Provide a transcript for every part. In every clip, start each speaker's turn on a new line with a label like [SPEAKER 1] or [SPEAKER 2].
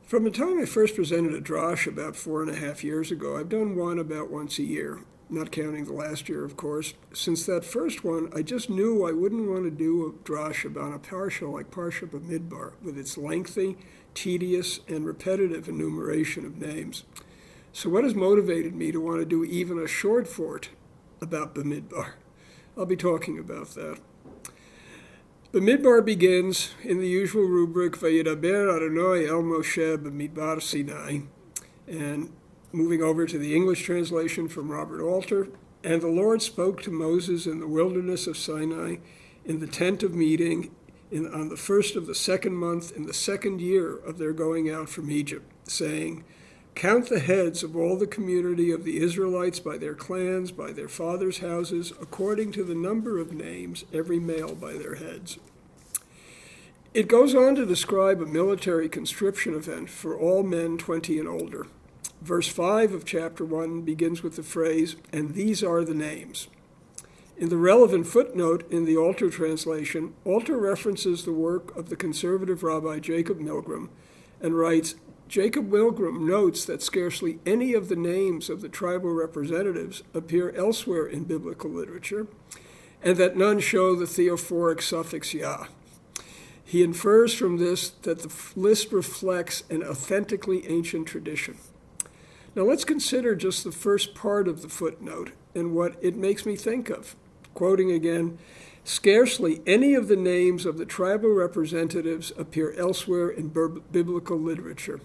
[SPEAKER 1] From the time I first presented a drash about 4.5 years ago, I've done one about once a year, not counting the last year, of course. Since that first one, I just knew I wouldn't want to do a drash about a parsha like Parsha Bamidbar, with its lengthy, tedious, and repetitive enumeration of names. So what has motivated me to want to do even a short Vort about Bamidbar? I'll be talking about that. Bamidbar begins in the usual rubric, Vayidaber Adonai el Moshe Bamidbar Sinai, and moving over to the English translation from Robert Alter, and the Lord spoke to Moses in the wilderness of Sinai in the tent of meeting on the first of the second month in the second year of their going out from Egypt, saying, Count the heads of all the community of the Israelites by their clans, by their fathers' houses, according to the number of names, every male by their heads. It goes on to describe a military conscription event for all men 20 and older. Verse 5 of chapter 1 begins with the phrase, and these are the names. In the relevant footnote in the Alter translation, Alter references the work of the conservative Rabbi Jacob Milgram and writes, Jacob Milgram notes that scarcely any of the names of the tribal representatives appear elsewhere in biblical literature, and that none show the theophoric suffix Yah. He infers from this that the list reflects an authentically ancient tradition. Now let's consider just the first part of the footnote and what it makes me think of. Quoting again, scarcely any of the names of the tribal representatives appear elsewhere in biblical literature.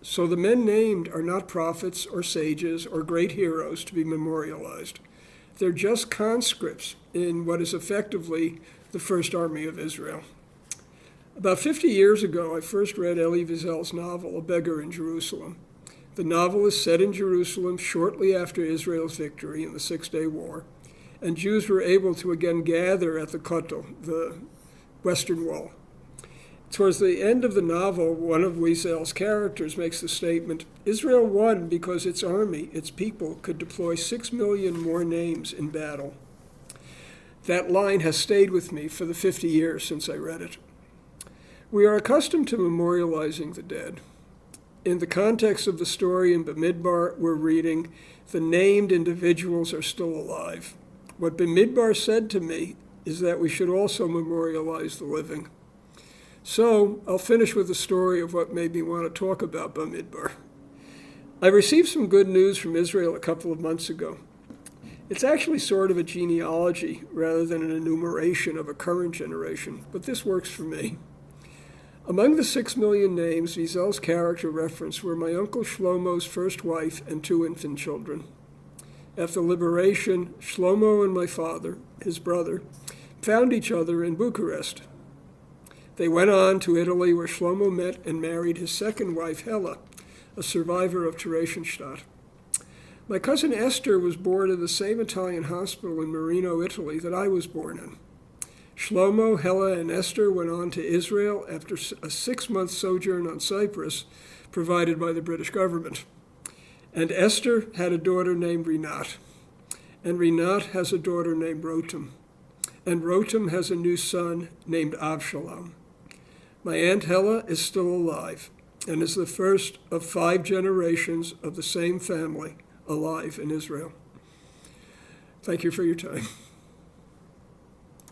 [SPEAKER 1] So the men named are not prophets or sages or great heroes to be memorialized. They're just conscripts in what is effectively the first army of Israel. About 50 years ago, I first read Elie Wiesel's novel, A Beggar in Jerusalem. The novel is set in Jerusalem shortly after Israel's victory in the Six-Day War, and Jews were able to again gather at the Kotel, the Western Wall. Towards the end of the novel, one of Wiesel's characters makes the statement, Israel won because its army, its people, could deploy 6 million more names in battle. That line has stayed with me for the 50 years since I read it. We are accustomed to memorializing the dead. In the context of the story in Bamidbar, we're reading, the named individuals are still alive. What Bamidbar said to me is that we should also memorialize the living. So I'll finish with a story of what made me want to talk about Bamidbar. I received some good news from Israel a couple of months ago. It's actually sort of a genealogy rather than an enumeration of a current generation, but this works for me. Among the 6 million names Wiesel's character referenced were my uncle Shlomo's first wife and 2 infant children. After liberation, Shlomo and my father, his brother, found each other in Bucharest. They went on to Italy, where Shlomo met and married his second wife, Hella, a survivor of Theresienstadt. My cousin Esther was born in the same Italian hospital in Marino, Italy, that I was born in. Shlomo, Hella, and Esther went on to Israel after a 6-month sojourn on Cyprus, provided by the British government. And Esther had a daughter named Rinat, and Rinat has a daughter named Rotem, and Rotem has a new son named Avshalom. My Aunt Hella is still alive and is the first of 5 generations of the same family alive in Israel. Thank you for your time.